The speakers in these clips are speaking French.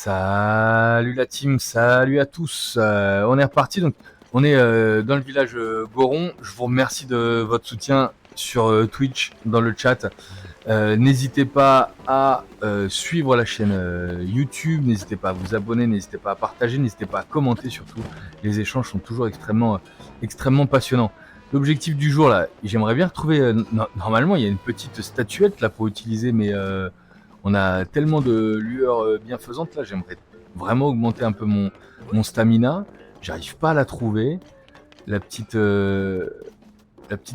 Salut la team, salut à tous. On est reparti, donc on est dans le village Goron. Je vous remercie de votre soutien sur Twitch, dans le chat. N'hésitez pas à suivre la chaîne YouTube, n'hésitez pas à vous abonner, n'hésitez pas à partager, n'hésitez pas à commenter surtout. Les échanges sont toujours extrêmement passionnants. L'objectif du jour là, j'aimerais bien retrouver. Normalement, il y a une petite statuette là pour utiliser, mais on a tellement de lueurs bienfaisantes là, j'aimerais vraiment augmenter un peu mon stamina. J'arrive pas à la trouver. La petite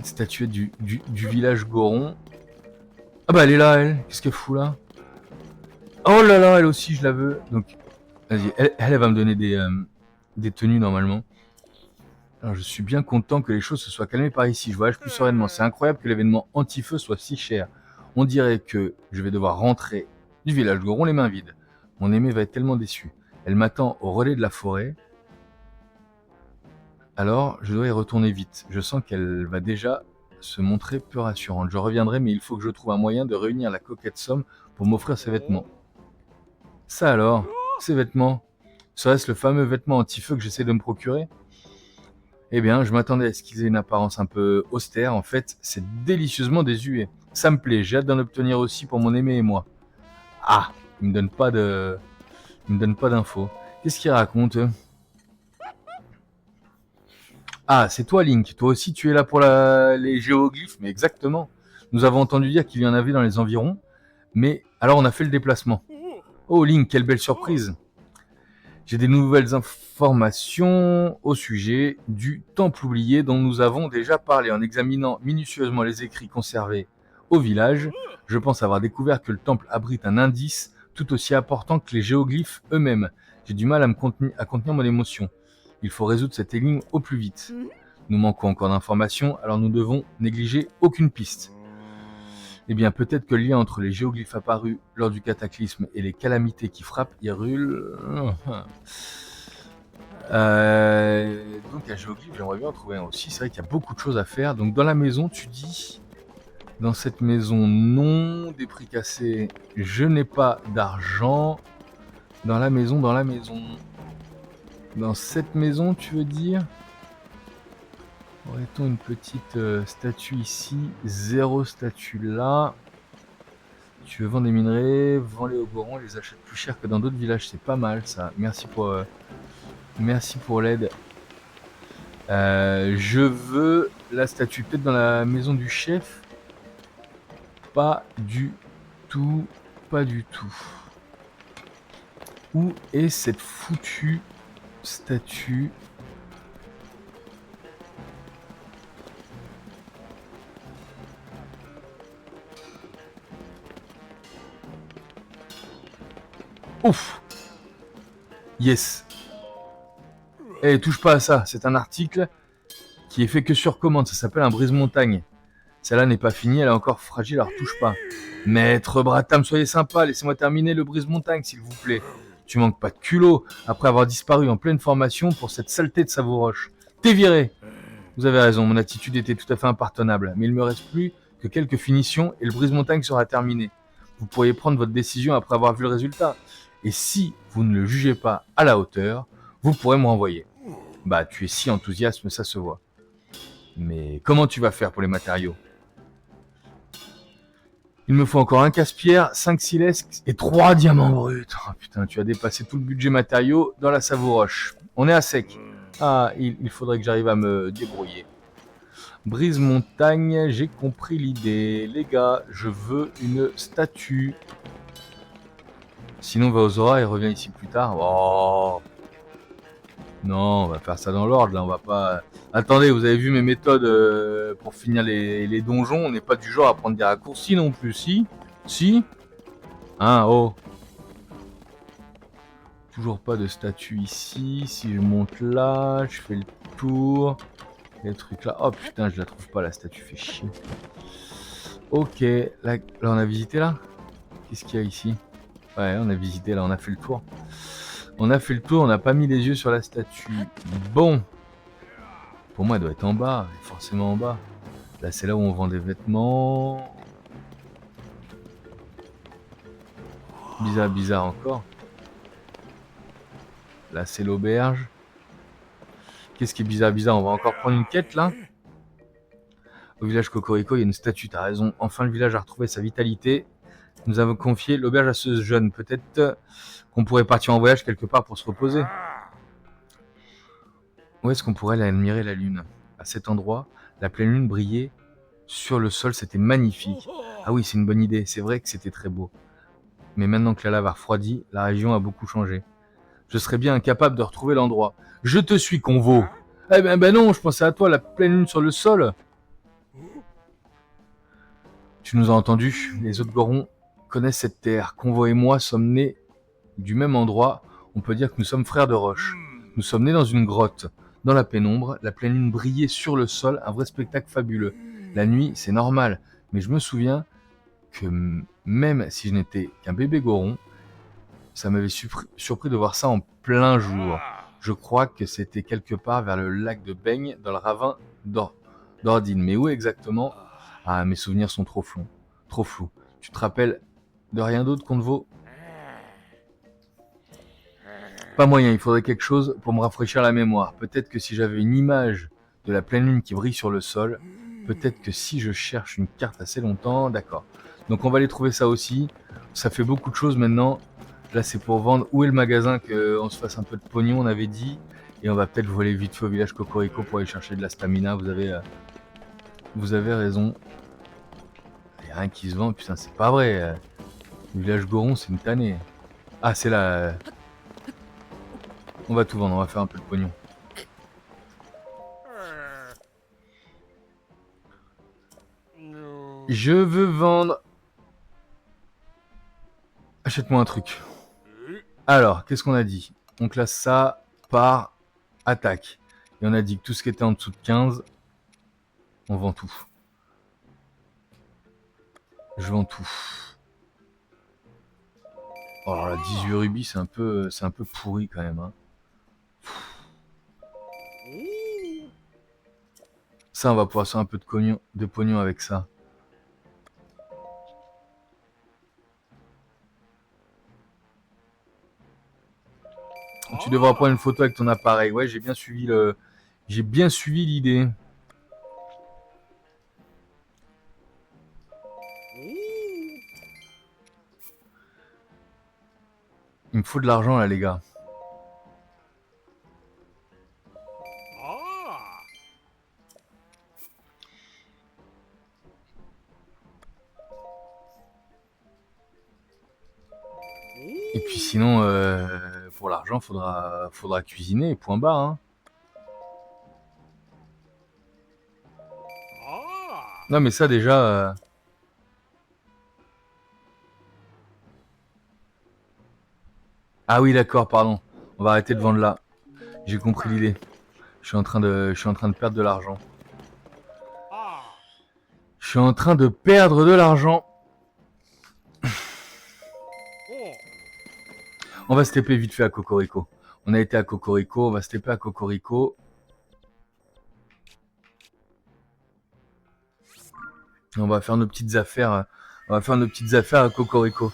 statuette du village Goron. Ah bah elle est là, elle. Qu'est-ce qu'elle fout là? Oh là là, elle aussi, je la veux. Donc, vas-y, elle va me donner des tenues normalement. Alors, je suis bien content que les choses se soient calmées par ici. Je voyage plus sereinement. C'est incroyable que l'événement anti-feu soit si cher. On dirait que je vais devoir rentrer du village Goron les mains vides. Mon aimée va être tellement déçue. Elle m'attend au relais de la forêt. Alors, je dois y retourner vite. Je sens qu'elle va déjà se montrer peu rassurante. Je reviendrai, mais il faut que je trouve un moyen de réunir la coquette somme pour m'offrir ces vêtements. Ça alors, ces vêtements, serait-ce le fameux vêtement anti-feu que j'essaie de me procurer? Eh bien, je m'attendais à ce qu'ils aient une apparence un peu austère. En fait, c'est délicieusement désuet. Ça me plaît, j'ai hâte d'en obtenir aussi pour mon aimé et moi. Ah, il me donne pas d'infos. Qu'est-ce qu'il raconte? Ah, c'est toi, Link. Toi aussi, tu es là pour les géoglyphes, mais exactement. Nous avons entendu dire qu'il y en avait dans les environs, mais alors on a fait le déplacement. Oh, Link, quelle belle surprise! J'ai des nouvelles informations au sujet du temple oublié dont nous avons déjà parlé. En examinant minutieusement les écrits conservés au village, je pense avoir découvert que le temple abrite un indice tout aussi important que les géoglyphes eux-mêmes. J'ai du mal à contenir mon émotion. Il faut résoudre cette énigme au plus vite. Nous manquons encore d'informations, alors nous devons négliger aucune piste. Eh bien, peut-être que le lien entre les géoglyphes apparus lors du cataclysme et les calamités qui frappent Hyrule... donc, un géoglyphe, j'aimerais bien en trouver un aussi. C'est vrai qu'il y a beaucoup de choses à faire. Donc, dans la maison, tu dis... Dans cette maison, non. Des prix cassés, je n'ai pas d'argent. Dans la maison... Dans cette maison, tu veux dire? Aurait-on une petite statue ici? 0 statue là. Tu veux vendre des minerais, vends-les au Goron, les achète plus cher que dans d'autres villages. C'est pas mal ça. Merci pour l'aide. Je veux la statue. Peut-être dans la maison du chef. Pas du tout. Pas du tout. Où est cette foutue statue? Ouf! Yes! Eh, touche pas à ça. C'est un article qui est fait que sur commande. Ça s'appelle un brise-montagne. Celle-là n'est pas finie, elle est encore fragile, alors touche pas. Maître Bratam, soyez sympa, laissez-moi terminer le brise-montagne, s'il vous plaît. Tu manques pas de culot après avoir disparu en pleine formation pour cette saleté de Savouroche. T'es viré! Vous avez raison, mon attitude était tout à fait impardonnable, mais il me reste plus que quelques finitions et le brise-montagne sera terminé. Vous pourriez prendre votre décision après avoir vu le résultat. Et si vous ne le jugez pas à la hauteur, vous pourrez me renvoyer. Bah, tu es si enthousiaste, ça se voit. Mais comment tu vas faire pour les matériaux? Il me faut encore un casse-pierre, 5 silex et 3 diamants bruts. Oh putain, tu as dépassé tout le budget matériaux dans la Savouroche. On est à sec. Ah, il faudrait que j'arrive à me débrouiller. Brise montagne, j'ai compris l'idée. Les gars, je veux une statue. Sinon, va aux Zora et reviens ici plus tard. Oh. Non, on va faire ça dans l'ordre, là, on va pas... Attendez, vous avez vu mes méthodes pour finir les donjons, on n'est pas du genre à prendre des raccourcis non plus, si? Si? Hein, oh. Toujours pas de statue ici, si je monte là, je fais le tour, il y a le truc là, oh putain, je la trouve pas, la statue fait chier. Ok, là on a visité là? Qu'est-ce qu'il y a ici? Ouais, on a visité là, on a fait le tour. On a fait le tour, on n'a pas mis les yeux sur la statue. Bon. Pour moi, elle doit être en bas, forcément en bas. Là, c'est là où on vend des vêtements. Bizarre encore. Là, c'est l'auberge. Qu'est-ce qui est bizarre? On va encore prendre une quête, là. Au village Cocorico, il y a une statue, t'as raison. Enfin, le village a retrouvé sa vitalité. Nous avons confié l'auberge à ce jeune. Peut-être qu'on pourrait partir en voyage quelque part pour se reposer. Où est-ce qu'on pourrait admirer la lune? À cet endroit, la pleine lune brillait sur le sol, c'était magnifique. Ah oui, c'est une bonne idée, c'est vrai que c'était très beau. Mais maintenant que la lave a refroidi, la région a beaucoup changé. Je serais bien incapable de retrouver l'endroit. Je te suis, Convo. Eh ben non, je pensais à toi, la pleine lune sur le sol. Tu nous as entendus, les autres Gorons connaissent cette terre. Convo et moi sommes nés du même endroit. On peut dire que nous sommes frères de roche. Nous sommes nés dans une grotte. Dans la pénombre, la pleine lune brillait sur le sol, un vrai spectacle fabuleux. La nuit, c'est normal, mais je me souviens que même si je n'étais qu'un bébé Goron, ça m'avait surpris de voir ça en plein jour. Je crois que c'était quelque part vers le lac de Beigne, dans le ravin d'Ordine. Mais où exactement? Ah, mes souvenirs sont trop flous. Trop flous. Tu te rappelles de rien d'autre, Convo? Pas moyen, il faudrait quelque chose pour me rafraîchir la mémoire. Peut-être que si j'avais une image de la pleine lune qui brille sur le sol, peut-être que si je cherche une carte assez longtemps, d'accord. Donc on va aller trouver ça aussi. Ça fait beaucoup de choses maintenant. Là c'est pour vendre. Où est le magasin qu'on se fasse un peu de pognon, on avait dit. Et on va peut-être voler vite fait au village Cocorico pour aller chercher de la stamina. Vous avez raison. Il n'y a rien qui se vend. Putain, c'est pas vrai. Le village Goron, c'est une tannée. Ah, c'est là. On va tout vendre, on va faire un peu de pognon. Je veux vendre. Achète-moi un truc. Alors, qu'est-ce qu'on a dit? On classe ça par attaque. Et on a dit que tout ce qui était en dessous de 15, on vend tout. Je vends tout. Oh, alors là, 18 rubis, c'est un peu pourri quand même. Hein. Ça, on va pouvoir faire un peu de pognon avec ça. Tu devras prendre une photo avec ton appareil. Ouais, j'ai bien suivi l'idée. Il me faut de l'argent là, les gars. Et puis sinon, pour l'argent, faudra cuisiner, et point barre. Hein. Non mais ça déjà... Ah oui d'accord, pardon. On va arrêter de vendre là. J'ai compris l'idée. Je suis en train de perdre de l'argent. Je suis en train de perdre de l'argent. On va se taper vite fait à Cocorico. On a été à Cocorico, on va se taper à Cocorico. On va faire nos petites affaires. On va faire nos petites affaires à Cocorico.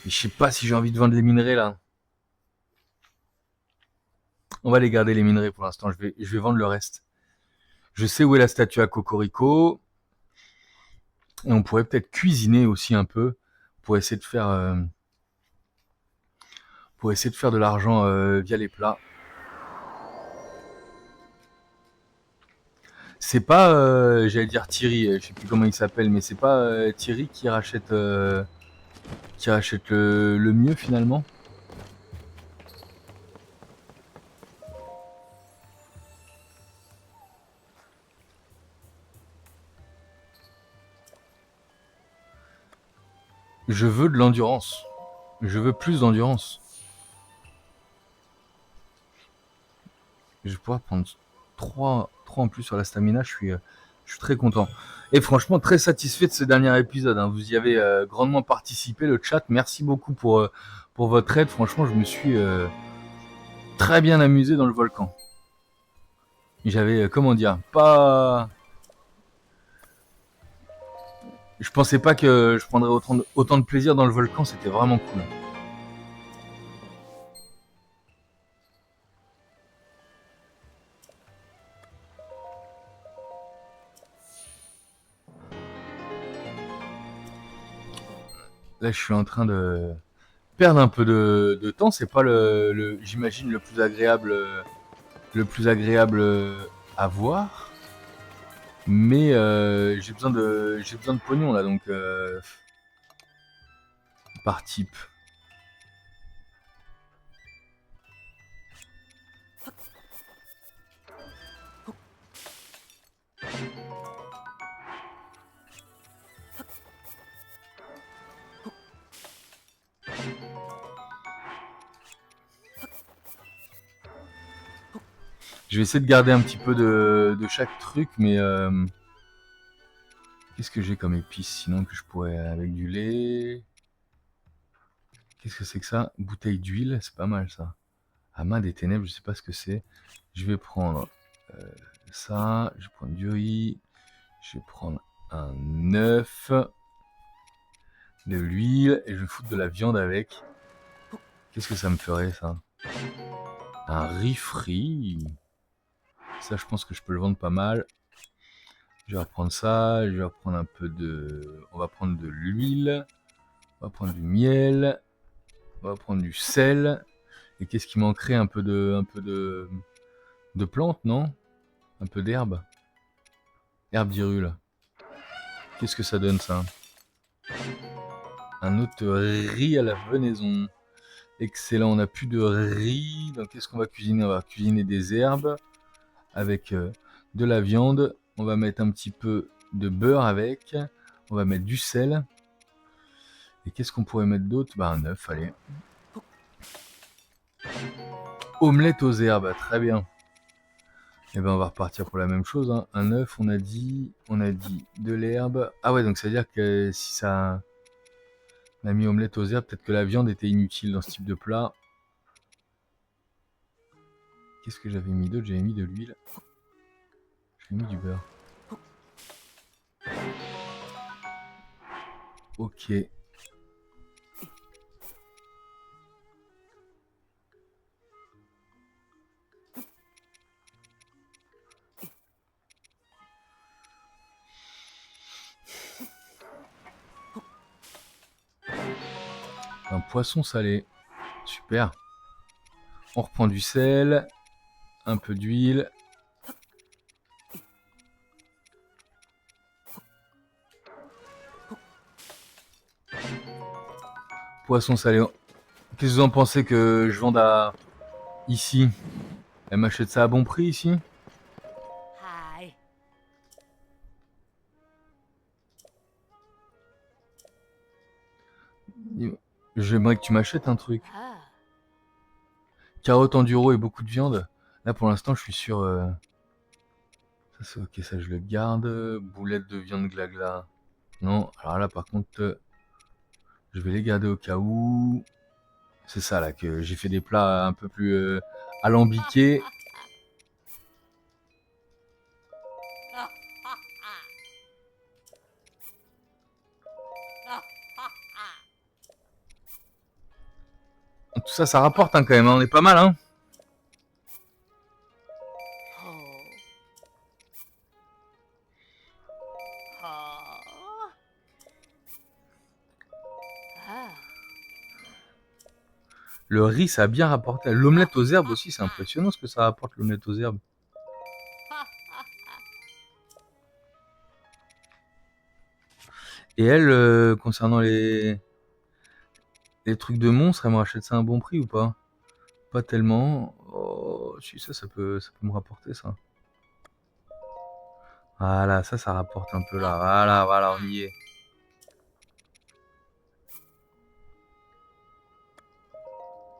Et je sais pas si j'ai envie de vendre les minerais là. On va les garder les minerais pour l'instant. Je vais vendre le reste. Je sais où est la statue à Cocorico. Et on pourrait peut-être cuisiner aussi un peu pour essayer de faire de l'argent via les plats. C'est pas, j'allais dire Thierry, je sais plus comment il s'appelle, mais c'est pas Thierry qui rachète le mieux finalement. Je veux de l'endurance. Je veux plus d'endurance. Je vais pouvoir prendre 3 en plus sur la stamina, je suis très content. Et franchement, très satisfait de ce dernier épisode. Hein. Vous y avez grandement participé, le chat. Merci beaucoup pour votre aide. Franchement, je me suis très bien amusé dans le volcan. J'avais, comment dire, pas... Je pensais pas que je prendrais autant de plaisir dans le volcan, c'était vraiment cool. Là, je suis en train de perdre un peu de temps. C'est pas j'imagine, le plus agréable à voir. Mais j'ai besoin de pognon là, donc par type. Je vais essayer de garder un petit peu de chaque truc, mais qu'est-ce que j'ai comme épice sinon que je pourrais avec du lait? Qu'est-ce que c'est que ça? Bouteille d'huile, c'est pas mal ça. À main des ténèbres, je sais pas ce que c'est. Je vais prendre ça, je vais prendre du riz, je vais prendre un œuf, de l'huile et je vais foutre de la viande avec. Qu'est-ce que ça me ferait ça? Un riz frit. Ça, je pense que je peux le vendre pas mal. Je vais reprendre ça, je vais reprendre un peu de... On va prendre de l'huile, on va prendre du miel, on va prendre du sel. Et qu'est-ce qui manquerait? Un peu de plantes, non? Un peu d'herbe. Herbe d'irule. Qu'est-ce que ça donne ça? Un autre riz à la venaison. Excellent, on n'a plus de riz. Donc qu'est-ce qu'on va cuisiner? On va cuisiner des herbes avec de la viande. On va mettre un petit peu de beurre avec. On va mettre du sel. Et qu'est-ce qu'on pourrait mettre d'autre? Bah un œuf, allez. Omelette aux herbes, très bien. Et ben on va repartir pour la même chose. Hein. Un œuf, on a dit de l'herbe. Ah ouais, donc ça veut dire que si ça... On a mis omelette aux herbes, peut-être que la viande était inutile dans ce type de plat. Qu'est-ce que j'avais mis d'autre? J'avais mis de l'huile. J'avais mis du beurre. Ok. Un poisson salé. Super. On reprend du sel. Un peu d'huile. Poisson salé. Qu'est-ce que vous en pensez que je vende à... ici? Elle m'achète ça à bon prix ici? J'aimerais que tu m'achètes un truc. Carottes enduro et beaucoup de viande. Là pour l'instant je suis sur... Ça c'est ok, ça je le garde. Boulettes de viande glagla. Non, alors là par contre... Je vais les garder au cas où. C'est ça là que j'ai fait des plats un peu plus alambiqués. Tout ça, ça rapporte hein, quand même. Hein. On est pas mal, hein. Le riz, ça a bien rapporté. L'omelette aux herbes aussi, c'est impressionnant ce que ça rapporte l'omelette aux herbes. Et elle, concernant les trucs de monstres, elle me rachète ça à un bon prix ou pas? Pas tellement. Oh, si ça peut me rapporter ça. Voilà, ça rapporte un peu là. Voilà, on y est.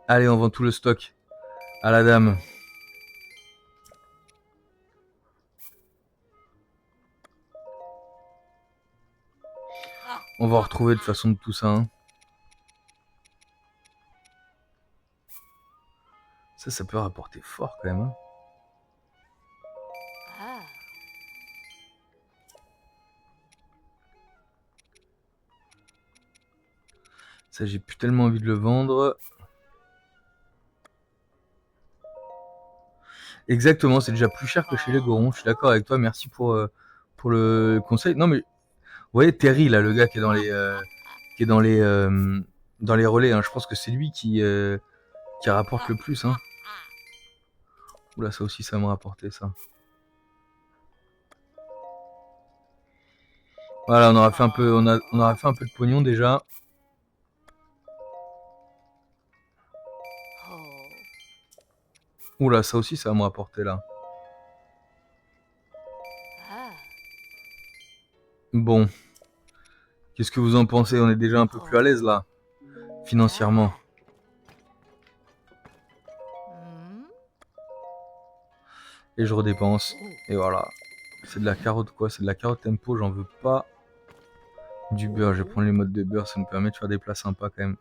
Allez, on vend tout le stock à la dame. On va retrouver de toute façon de tout ça. Hein. Ça peut rapporter fort quand même. Hein. Ça, j'ai plus tellement envie de le vendre. Exactement, c'est déjà plus cher que chez les Gorons. Je suis d'accord avec toi. Merci pour le conseil. Non, mais vous voyez Terry, là, le gars qui est qui est dans les relais. Hein. Je pense que c'est lui qui rapporte le plus. Hein. Oula, ça aussi, ça va me rapporter ça. Voilà, on aura fait un peu, on aura fait un peu de pognon déjà. Oula, ça aussi, ça va me rapporter là. Bon. Qu'est-ce que vous en pensez? On est déjà un peu plus à l'aise là, financièrement. Et je redépense. Et voilà. C'est de la carotte quoi? C'est de la carotte tempo, j'en veux pas. Du beurre, je vais prendre les modes de beurre, ça nous permet de faire des plats sympas quand même.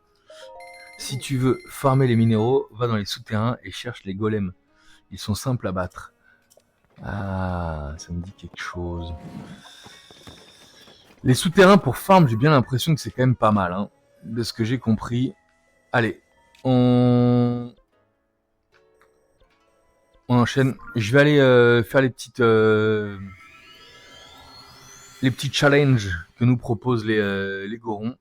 Si tu veux farmer les minéraux, va dans les souterrains et cherche les golems. Ils sont simples à battre. Ah, ça me dit quelque chose. Les souterrains pour farm, j'ai bien l'impression que c'est quand même pas mal, hein, de ce que j'ai compris. Allez, on enchaîne. Je vais aller faire les petits challenges que nous proposent les gorons.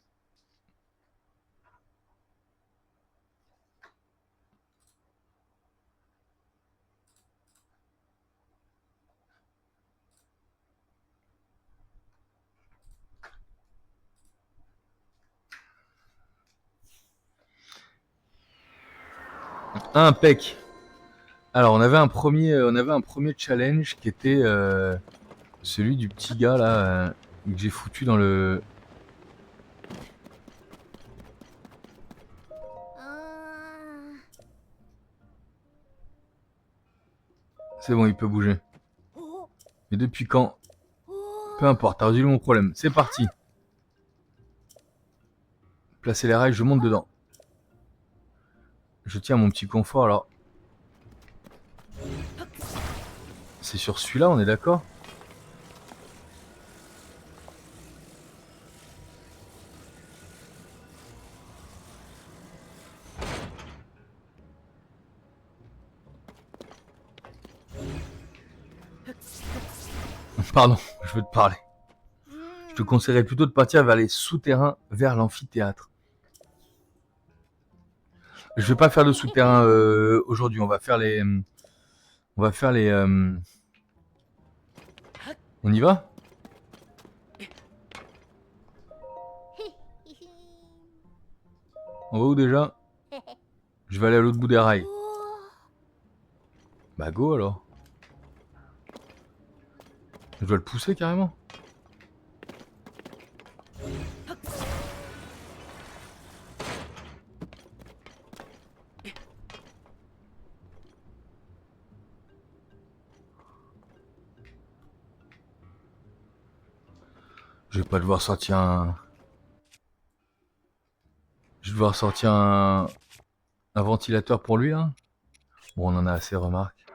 Impec. Alors on avait un premier challenge qui était celui du petit gars là que j'ai foutu dans le. C'est bon, il peut bouger. Mais depuis quand? Peu importe, t'as résolu mon problème. C'est parti. Placer les rails, je monte dedans. Je tiens mon petit confort alors. C'est sur celui-là, on est d'accord? Pardon, je veux te parler. Je te conseillerais plutôt de partir vers les souterrains, vers l'amphithéâtre. Je vais pas faire de souterrain aujourd'hui, on va faire les... On y va? On va où déjà? Je vais aller à l'autre bout des rails. Bah go alors. Je dois le pousser carrément. Je vais pas devoir sortir un... Je vais devoir sortir un ventilateur pour lui là. Bon, on en a assez, remarque.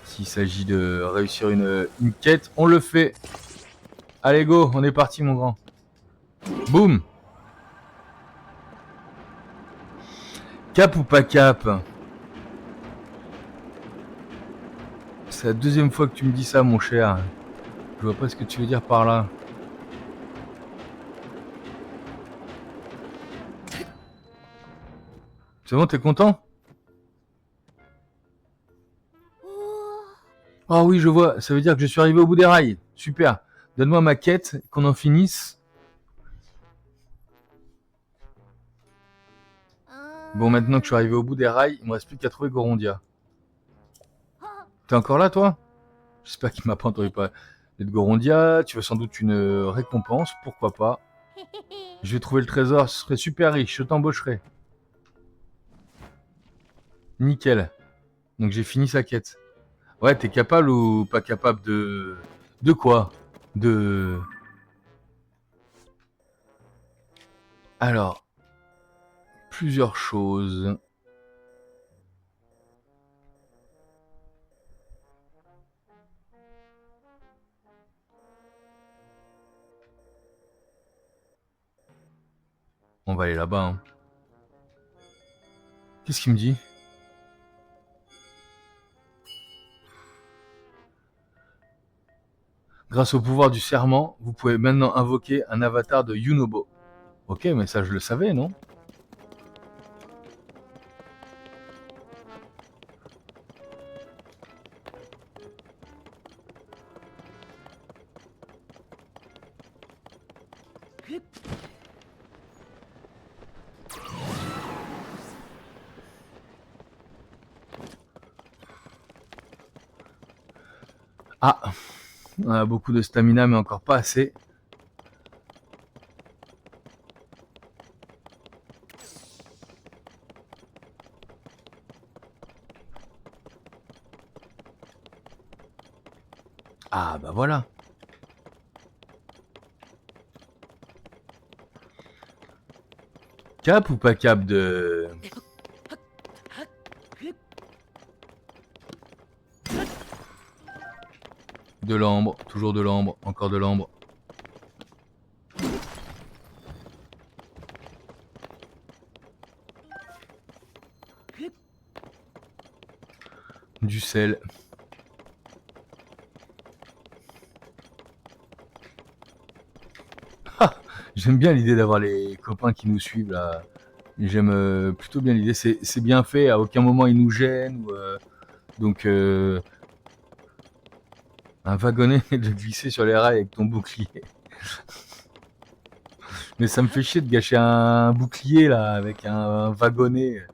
S'il s'agit de réussir une quête, on le fait. Allez go, on est parti mon grand. Boum. Cap ou pas cap? C'est la deuxième fois que tu me dis ça mon cher. Je vois pas ce que tu veux dire par là. C'est bon, t'es content? Ah oui, je vois. Ça veut dire que je suis arrivé au bout des rails. Super. Donne-moi ma quête, qu'on en finisse. Bon, maintenant que je suis arrivé au bout des rails, il me reste plus qu'à trouver Gorondia. T'es encore là, toi? J'espère qu'il m'a pas entendu parler de Gorondia. Tu veux sans doute une récompense, pourquoi pas. Je vais trouver le trésor, ce serait super riche, je t'embaucherai. Nickel. Donc j'ai fini sa quête. Ouais, t'es capable ou pas capable de... De quoi? De... Alors, plusieurs choses. On va aller là-bas. Hein. Qu'est-ce qu'il me dit? Grâce au pouvoir du serment, vous pouvez maintenant invoquer un avatar de Yunobo. Ok, mais ça je le savais, non? Ah, on a beaucoup de stamina, mais encore pas assez. Ah, bah voilà. Cap ou pas cap de... De l'ambre, toujours de l'ambre, encore de l'ambre. Du sel. Ah, j'aime bien l'idée d'avoir les copains qui nous suivent là. J'aime plutôt bien l'idée. C'est bien fait, à aucun moment ils nous gênent. Donc, un wagonnet de glisser sur les rails avec ton bouclier. Mais ça me fait chier de gâcher un bouclier là avec un wagonnet.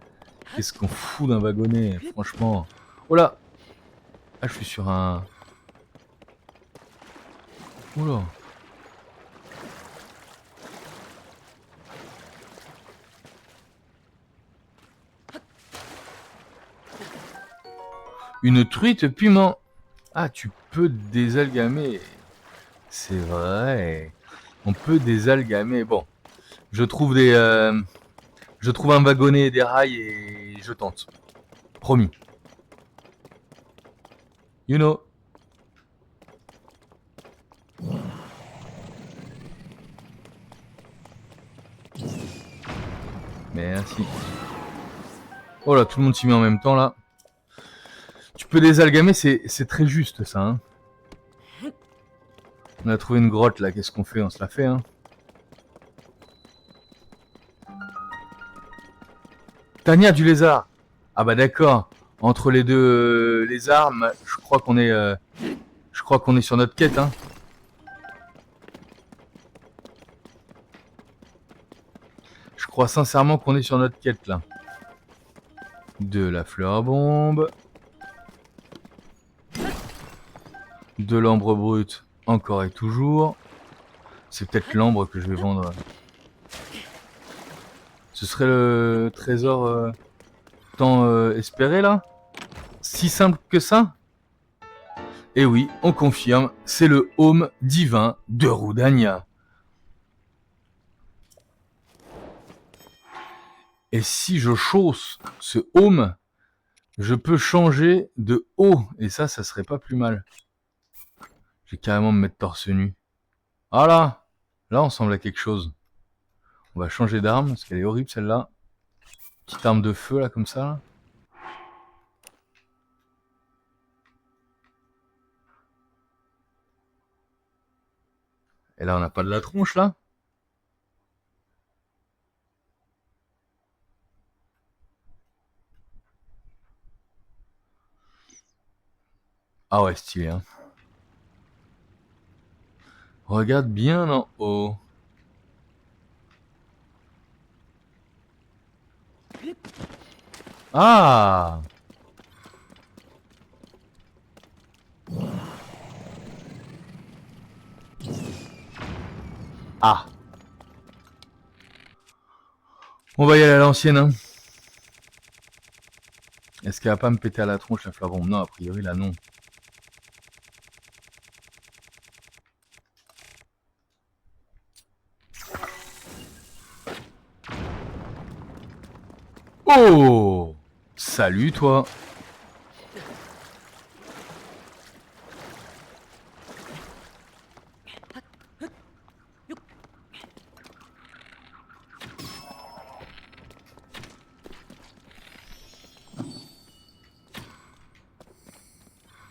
Qu'est-ce qu'on fout d'un wagonnet, franchement. Oh là! Ah, je suis sur un... Oula! Une truite piment. Ah, tu peux désalgamer. C'est vrai. On peut désalgamer. Bon, je trouve je trouve un wagonnet et des rails et je tente. Promis. You know. Merci. Oh là, tout le monde s'y met en même temps là. Tu peux désalgamer, c'est très juste ça. Hein. On a trouvé une grotte là, qu'est-ce qu'on fait? On se la fait, hein. Tania du lézard. Ah bah d'accord. Entre les deux lézards, je crois qu'on est sur notre quête, hein. Je crois sincèrement qu'on est sur notre quête là. De la fleur à bombe. De l'ambre brut, encore et toujours. C'est peut-être l'ambre que je vais vendre. Ce serait le trésor tant espéré là? Si simple que ça? Et oui, on confirme, c'est le home divin de Roudania. Et si je chausse ce home, je peux changer de haut. Et ça serait pas plus mal. Je vais carrément me mettre torse nu. Ah là, on semble à quelque chose. On va changer d'arme, parce qu'elle est horrible celle-là. Petite arme de feu là, comme ça. Là. Et là, on n'a pas de la tronche là. Ah ouais, stylé. Hein. Regarde bien en haut. Ah! Ah! On va y aller à l'ancienne. Hein. Est-ce qu'elle va pas me péter à la tronche la fleur bombe? Non, a priori là non. Oh! Salut toi!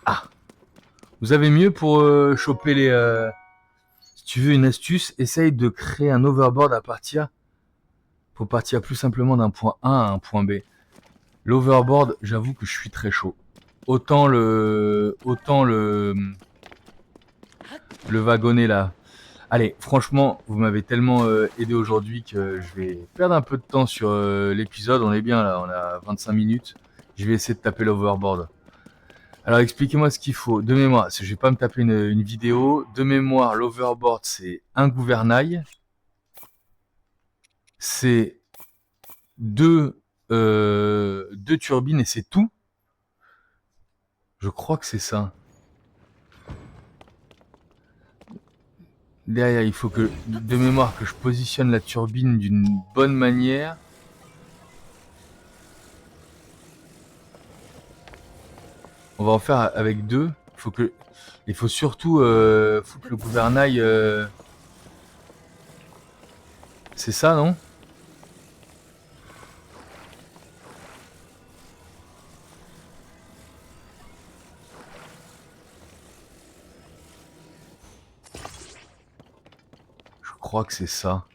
Ah! Vous avez mieux pour choper les... Si tu veux une astuce, essaye de créer un overboard à partir... Pour partir plus simplement d'un point A à un point B. L'overboard, j'avoue que je suis très chaud. Autant le wagonnet là. Allez, franchement, vous m'avez tellement aidé aujourd'hui que je vais perdre un peu de temps sur l'épisode. On est bien là, on a 25 minutes. Je vais essayer de taper l'overboard. Alors expliquez-moi ce qu'il faut. De mémoire, je vais pas me taper une vidéo. De mémoire, l'overboard, c'est un gouvernail. C'est deux turbines et c'est tout. Je crois que c'est ça. Derrière, il faut que, de mémoire, que je positionne la turbine d'une bonne manière. On va en faire avec deux. Il faut surtout foutre le gouvernail. C'est ça, non? Je crois que c'est ça.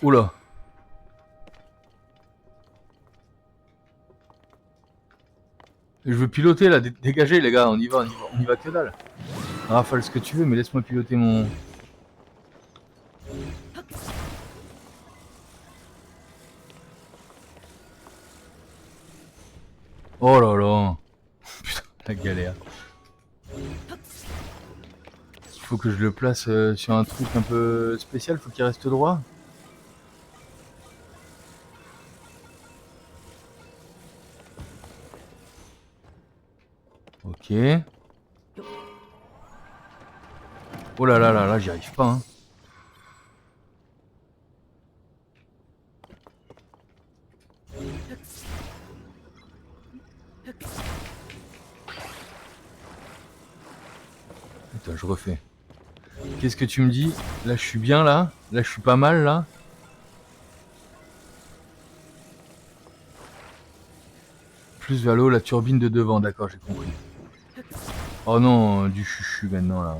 Oula. Je veux piloter là, dégagez les gars, on y va, on y va que dalle. Rafale ce que tu veux, mais laisse-moi piloter mon... Oh là là. Putain, la galère. Il faut que je le place sur un truc un peu spécial, faut qu'il reste droit. Ok. Oh là là là là, j'y arrive pas. Hein. Attends, je refais. Qu'est-ce que tu me dis? Là, je suis bien là. Là, je suis pas mal là. Plus vers le haut, la turbine de devant. D'accord, j'ai compris. Oh non, du chuchu maintenant là.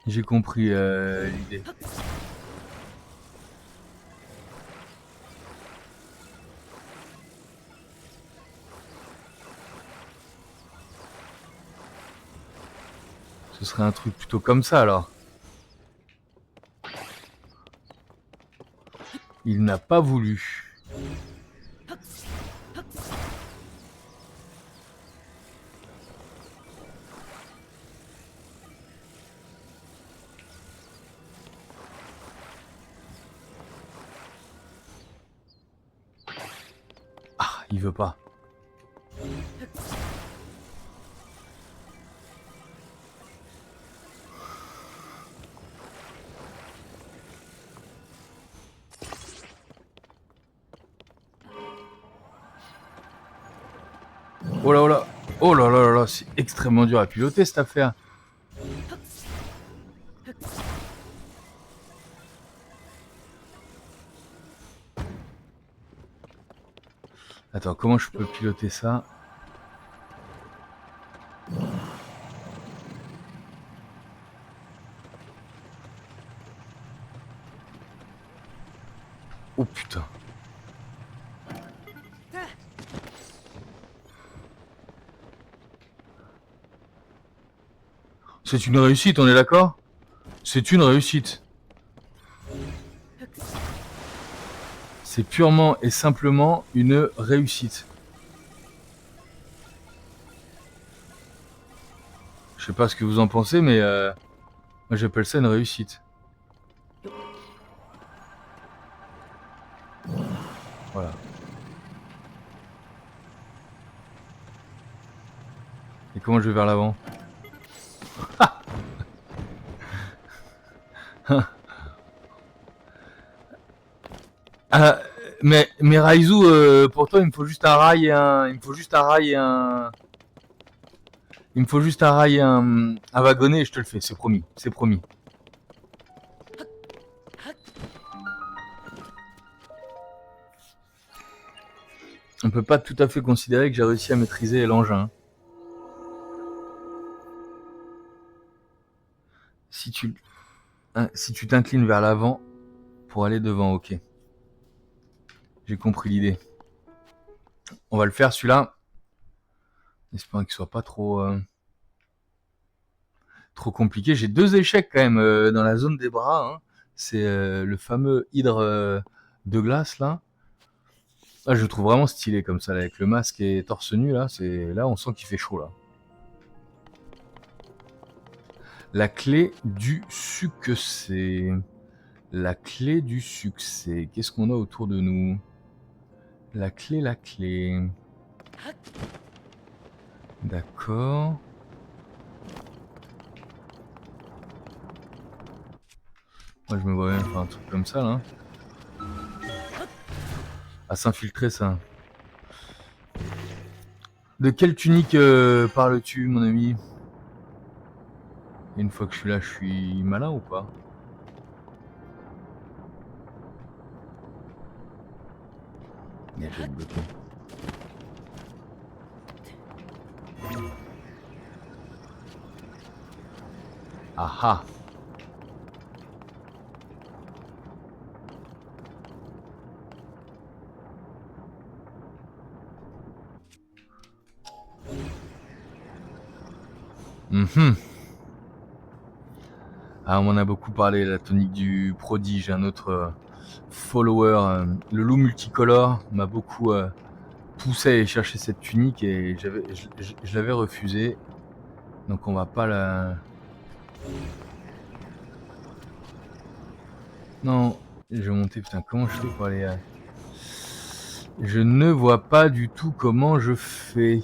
J'ai compris l'idée. Ce serait un truc plutôt comme ça alors. Il n'a pas voulu. Ah, il veut pas. Oh là là. Oh là là là là, c'est extrêmement dur à piloter cette affaire. Attends, comment je peux piloter ça? Oh putain. C'est une réussite, on est d'accord? C'est une réussite. C'est purement et simplement une réussite. Je sais pas ce que vous en pensez, mais moi j'appelle ça une réussite. Voilà. Et comment je vais vers l'avant? Ah, mais Raizu, pour toi, il me faut juste un rail et un... Il me faut juste un rail et un... Il me faut juste un rail et un wagonnet et je te le fais, c'est promis, c'est promis. On peut pas tout à fait considérer que j'ai réussi à maîtriser l'engin. Si tu t'inclines vers l'avant pour aller devant, ok. J'ai compris l'idée. On va le faire celui-là. Espérant qu'il soit pas trop compliqué. J'ai 2 échecs quand même dans la zone des bras. Hein. C'est le fameux hydre de glace là. Ah, je le trouve vraiment stylé comme ça là, avec le masque et torse nu là. Là on sent qu'il fait chaud là. La clé du succès. La clé du succès. Qu'est-ce qu'on a autour de nous? La clé. D'accord. Moi je me vois bien faire un truc comme ça là. À s'infiltrer ça. De quelle tunique parles-tu mon ami? Une fois que je suis là, je suis malin ou pas? Merde, je vais le bloquer. Ah ah. Ah, on m'en a beaucoup parlé, la tonique du prodige, un autre follower, le loup multicolore m'a beaucoup poussé à aller chercher cette tunique et je l'avais refusé. Donc on va pas la... Non, je vais monter, putain, comment je fais pour aller... Je ne vois pas du tout comment je fais.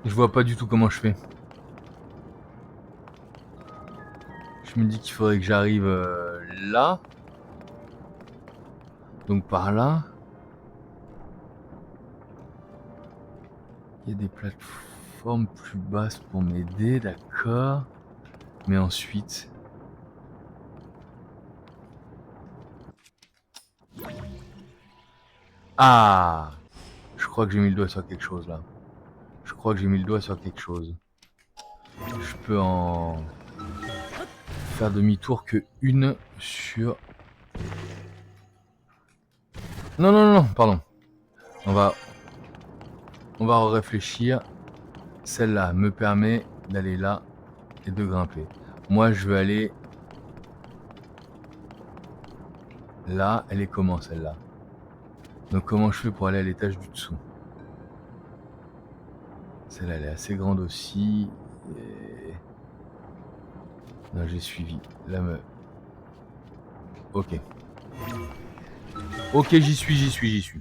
Je vois pas du tout comment je fais. Je me dis qu'il faudrait que j'arrive là. Donc par là. Il y a des plateformes plus basses pour m'aider, d'accord. Mais ensuite... Ah! Je crois que j'ai mis le doigt sur quelque chose là. Je peux en faire demi-tour que une sur... Non, pardon. On va réfléchir. Celle-là me permet d'aller là et de grimper. Moi, je vais aller là. Elle est comment celle-là? Donc comment je fais pour aller à l'étage du dessous? Celle-là, elle est assez grande aussi. Et... Non, j'ai suivi. Là, Ok. Ok, j'y suis.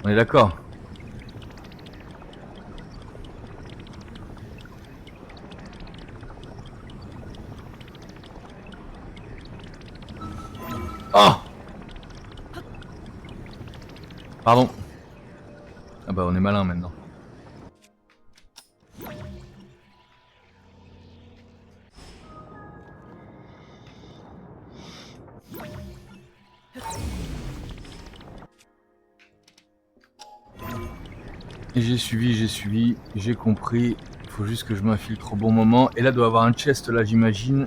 On est d'accord? Oh! Pardon. Ah bah on est malin maintenant. J'ai suivi, j'ai compris. Il faut juste que je m'infiltre au bon moment. Et là, doit y avoir un chest là, j'imagine.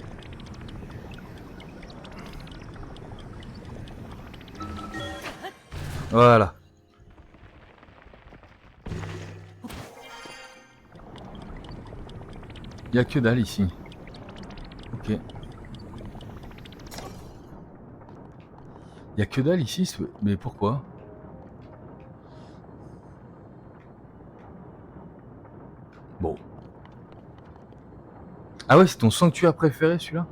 Voilà. Il y a que dalle ici. Ok. Il y a que dalle ici, mais pourquoi? Bon. Ah ouais, c'est ton sanctuaire préféré, celui-là?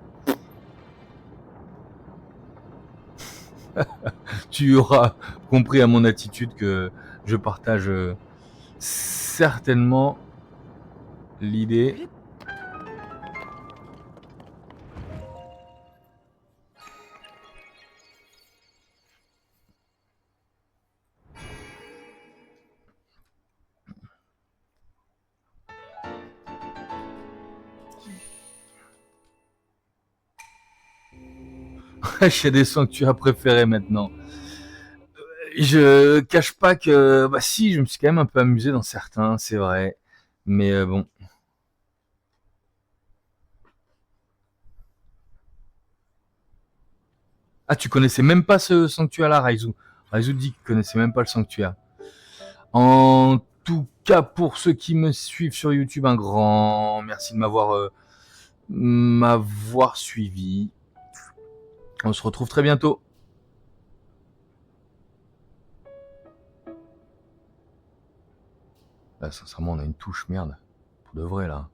Tu auras compris à mon attitude que je partage certainement l'idée. J'ai des sanctuaires préférés maintenant. Je cache pas que, bah si, je me suis quand même un peu amusé dans certains, c'est vrai. Mais bon. Ah, tu connaissais même pas ce sanctuaire-là, Raizu. Raizu dit qu'il connaissait même pas le sanctuaire. En tout cas, pour ceux qui me suivent sur YouTube, un grand merci de m'avoir suivi. On se retrouve très bientôt. Là, sincèrement, on a une touche merde. Pour de vrai, là.